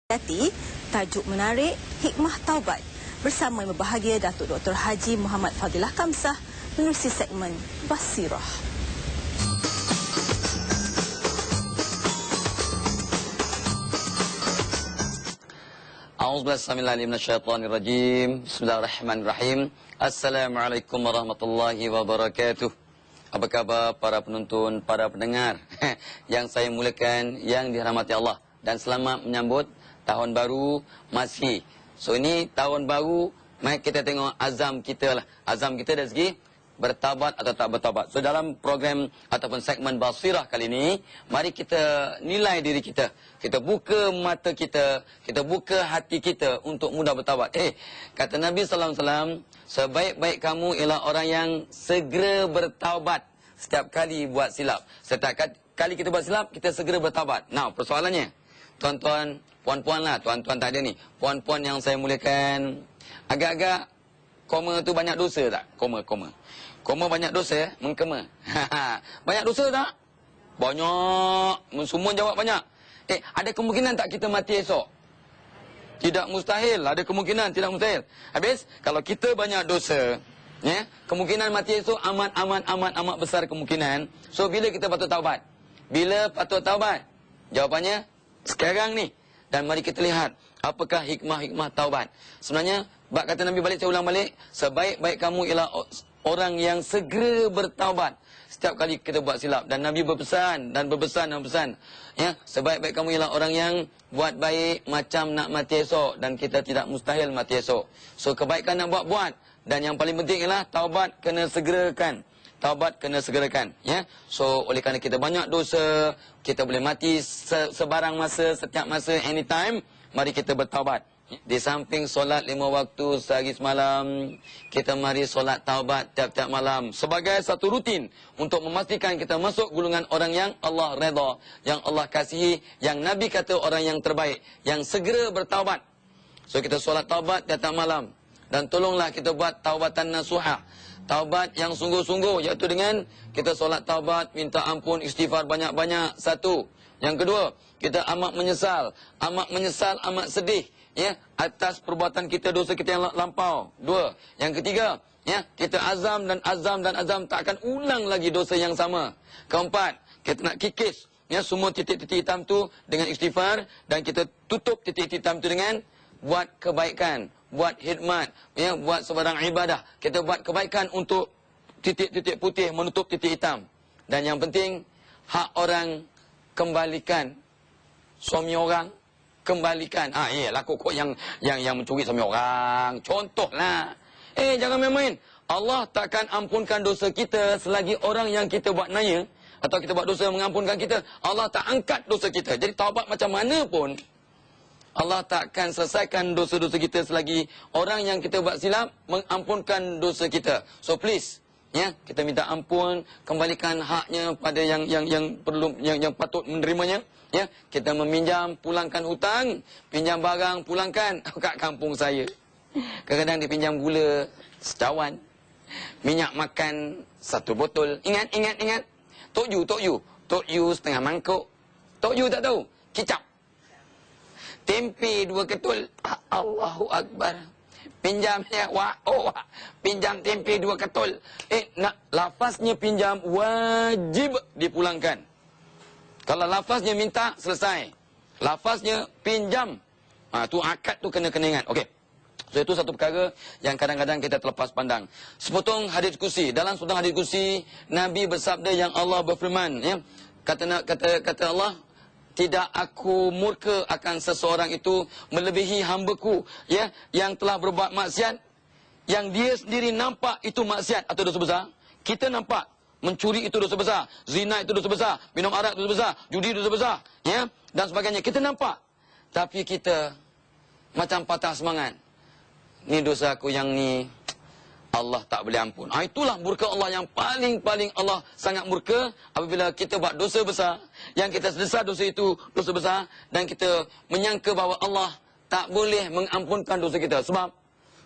Hati, tajuk menarik, hikmah taubat. Bersama yang berbahagia Datuk Dr. Haji Muhammad Fadilah Kamsah menerusi segmen Basirah. A'udzubillahi Bismillahirrahmanirrahim. Assalamualaikum warahmatullahi wabarakatuh. Apa khabar para penonton, para pendengar yang saya muliakan, yang dirahmati Allah, dan selamat menyambut tahun baru masih. So ini tahun baru, mari kita tengok azam kita lah. Azam kita dari segi bertaubat atau tak bertaubat. So dalam program ataupun segmen Basirah kali ini, mari kita nilai diri kita. Kita buka mata kita, kita buka hati kita untuk mudah bertaubat. Kata Nabi sallallahu alaihi wasallam, sebaik-baik kamu ialah orang yang segera bertaubat setiap kali buat silap. Setiap kali kita buat silap, kita segera bertaubat. Nah, persoalannya, tuan-tuan, puan-puan lah, tuan-tuan tak ada ni. Puan-puan yang saya muliakan, agak-agak koma tu banyak dosa tak? Koma banyak dosa, mengkema. Banyak dosa tak? Banyak. Semua jawab banyak. Ada kemungkinan tak kita mati esok? Tidak mustahil. Ada kemungkinan, tidak mustahil. Habis, kalau kita banyak dosa, kemungkinan mati esok amat besar kemungkinan. So, bila kita patut taubat? Bila patut taubat? Jawapannya, sekarang ni. Dan mari kita lihat apakah hikmah-hikmah taubat. Sebenarnya, bab kata Nabi balik, saya ulang balik, sebaik-baik kamu ialah orang yang segera bertaubat setiap kali kita buat silap. Dan Nabi berpesan dan berpesan, sebaik-baik kamu ialah orang yang buat baik macam nak mati esok, dan kita tidak mustahil mati esok. So kebaikan nak buat. Dan yang paling penting ialah taubat kena segerakan. Taubat kena segerakan, So oleh kerana kita banyak dosa, kita boleh mati sebarang masa, setiap masa, anytime. Mari kita bertaubat. Di samping solat 5 waktu sehari semalam, kita mari solat taubat tiap-tiap malam sebagai satu rutin untuk memastikan kita masuk golongan orang yang Allah redha, yang Allah kasihi, yang Nabi kata orang yang terbaik, yang segera bertaubat. So kita solat taubat tiap-tiap malam. Dan tolonglah kita buat taubatan nasuhah, taubat yang sungguh-sungguh, iaitu dengan kita solat taubat, minta ampun, istighfar banyak-banyak. Satu. Yang kedua, kita amat menyesal, amat sedih, atas perbuatan kita, dosa kita yang lampau. Dua. Yang ketiga, kita azam tak akan ulang lagi dosa yang sama. Keempat, kita nak kikis, semua titik-titik hitam tu dengan istighfar, dan kita tutup titik-titik hitam tu dengan buat kebaikan, buat khidmat, buat sebarang ibadah. Kita buat kebaikan untuk titik-titik putih menutup titik hitam. Dan yang penting, hak orang kembalikan. Suami orang kembalikan. Lah kok yang mencuri suami orang. Contohlah. Jangan main-main. Allah takkan ampunkan dosa kita selagi orang yang kita buat naya atau kita buat dosa mengampunkan kita. Allah tak angkat dosa kita. Jadi taubat macam mana pun, Allah takkan selesaikan dosa-dosa kita selagi orang yang kita buat silap mengampunkan dosa kita. So please, kita minta ampun, kembalikan haknya pada yang perlu, yang patut menerimanya. Kita meminjam, pulangkan hutang, pinjam barang, pulangkan. Kat kampung saya, kadang-kadang dipinjam gula secawan, minyak makan 1 botol. Ingat. Tok yu setengah mangkuk. Tok yu tak tahu, kicap. Tempe 2 ketul. Allahu Akbar. Pinjamnya pinjam tempe 2 ketul. Lafaznya pinjam wajib dipulangkan. Kalau lafaznya minta, selesai. Lafaznya pinjam, tu akad tu kena ingat. Okey. So itu satu perkara yang kadang-kadang kita terlepas pandang. Sepotong hadis kursi. Dalam sepotong hadis kursi, Nabi bersabda yang Allah berfirman, kata Allah, tidak aku murka akan seseorang itu melebihi hamba-Ku, yang telah berbuat maksiat, yang dia sendiri nampak itu maksiat atau dosa besar. Kita nampak mencuri itu dosa besar, zina itu dosa besar, minum arak itu dosa besar, judi itu dosa besar, dan sebagainya. Kita nampak, tapi kita macam patah semangat. Ni dosa aku yang ni, Allah tak boleh ampun. Itulah murka Allah yang paling Allah sangat murka apabila kita buat dosa besar, yang kita sedar dosa itu dosa besar, dan kita menyangka bahawa Allah tak boleh mengampunkan dosa kita. Sebab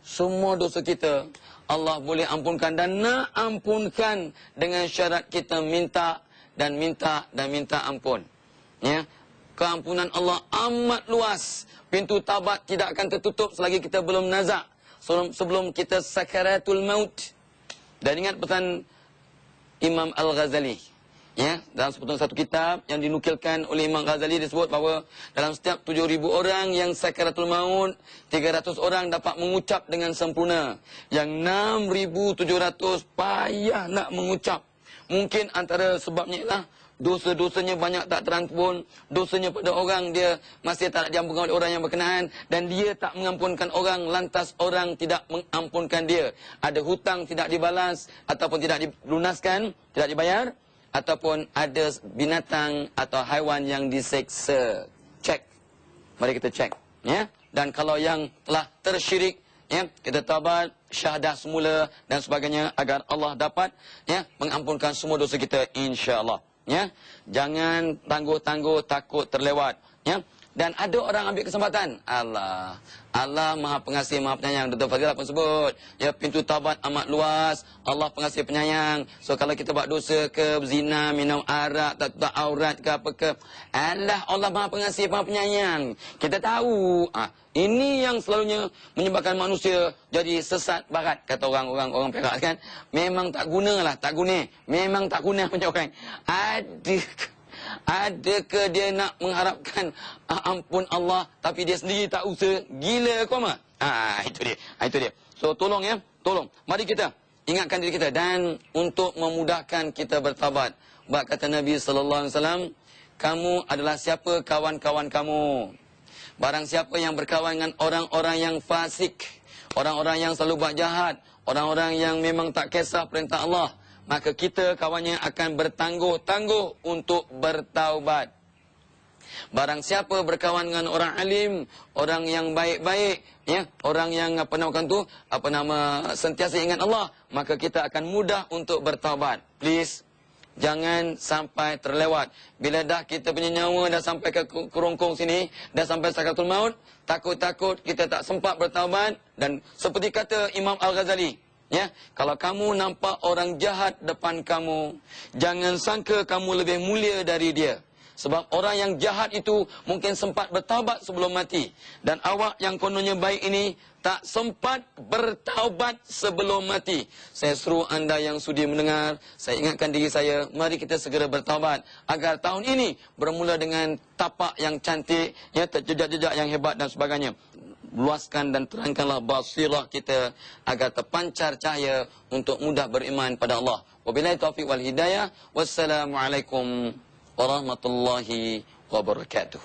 semua dosa kita Allah boleh ampunkan, dan nak ampunkan dengan syarat kita minta ampun. keampunan Allah amat luas. Pintu taubat tidak akan tertutup selagi kita belum nazak, sebelum kita sakaratul maut. Dan ingat pesan Imam Al-Ghazali, ya, dalam sebutan satu kitab yang dinukilkan oleh Imam Ghazali disebut bahawa dalam setiap 7,000 orang yang sakaratul maut, 300 orang dapat mengucap dengan sempurna. Yang 6,700 payah nak mengucap. Mungkin antara sebabnya ialah dosa-dosanya banyak tak terampun, dosanya pada orang dia masih tak diampunkan oleh orang yang berkenaan, dan dia tak mengampunkan orang, lantas orang tidak mengampunkan dia. Ada hutang tidak dibalas ataupun tidak dilunaskan, tidak dibayar, ataupun ada binatang atau haiwan yang diseksa. Cek. Mari kita cek, ya. Dan kalau yang telah tersyirik, ya, kita taubat, syahadah semula dan sebagainya agar Allah dapat, ya, mengampunkan semua dosa kita insya-Allah. Ya, jangan tangguh-tangguh takut terlewat, ya. Dan ada orang ambil kesempatan. Allah Maha Pengasih, Maha Penyayang. Dr. Fadilah pun sebut, ya, pintu taubat amat luas. Allah Pengasih Penyayang. So kalau kita buat dosa ke zina, minum arak, tak aurat ke apa ke, Allah Maha Pengasih, Maha Penyayang. Kita tahu, ini yang selalunya menyebabkan manusia jadi sesat barat, kata orang Perak kan. Memang tak gunalah, tak guna. Memang tak guna macam orang. Adakah dia nak mengharapkan ampun Allah tapi dia sendiri tak usaha? Gila kau mah. Itu dia. So tolong, ya, tolong. Mari kita ingatkan diri kita, dan untuk memudahkan kita bertaubat, bab kata Nabi sallallahu alaihi wasallam, kamu adalah siapa kawan-kawan kamu. Barang siapa yang berkawan dengan orang-orang yang fasik, orang-orang yang selalu buat jahat, orang-orang yang memang tak kisah perintah Allah, maka kita kawannya akan bertangguh-tangguh untuk bertaubat. Barang siapa berkawan dengan orang alim, orang yang baik-baik, ya, orang yang sentiasa ingat Allah, maka kita akan mudah untuk bertaubat. Please, jangan sampai terlewat. Bila dah kita punya nyawa dah sampai ke kerongkong sini, dah sampai sakaratul maut, takut-takut kita tak sempat bertaubat. Dan seperti kata Imam Al-Ghazali, ya, kalau kamu nampak orang jahat depan kamu, jangan sangka kamu lebih mulia dari dia. Sebab orang yang jahat itu mungkin sempat bertaubat sebelum mati. Dan awak yang kononnya baik ini tak sempat bertaubat sebelum mati. Saya seru anda yang sudi mendengar, saya ingatkan diri saya, mari kita segera bertaubat. Agar tahun ini bermula dengan tapak yang cantik, ya, jejak-jejak yang hebat dan sebagainya. Luaskan dan terangkanlah basirah kita agar terpancar cahaya untuk mudah beriman pada Allah. Wabillahi taufiq wal hidayah. Wassalamualaikum warahmatullahi wabarakatuh.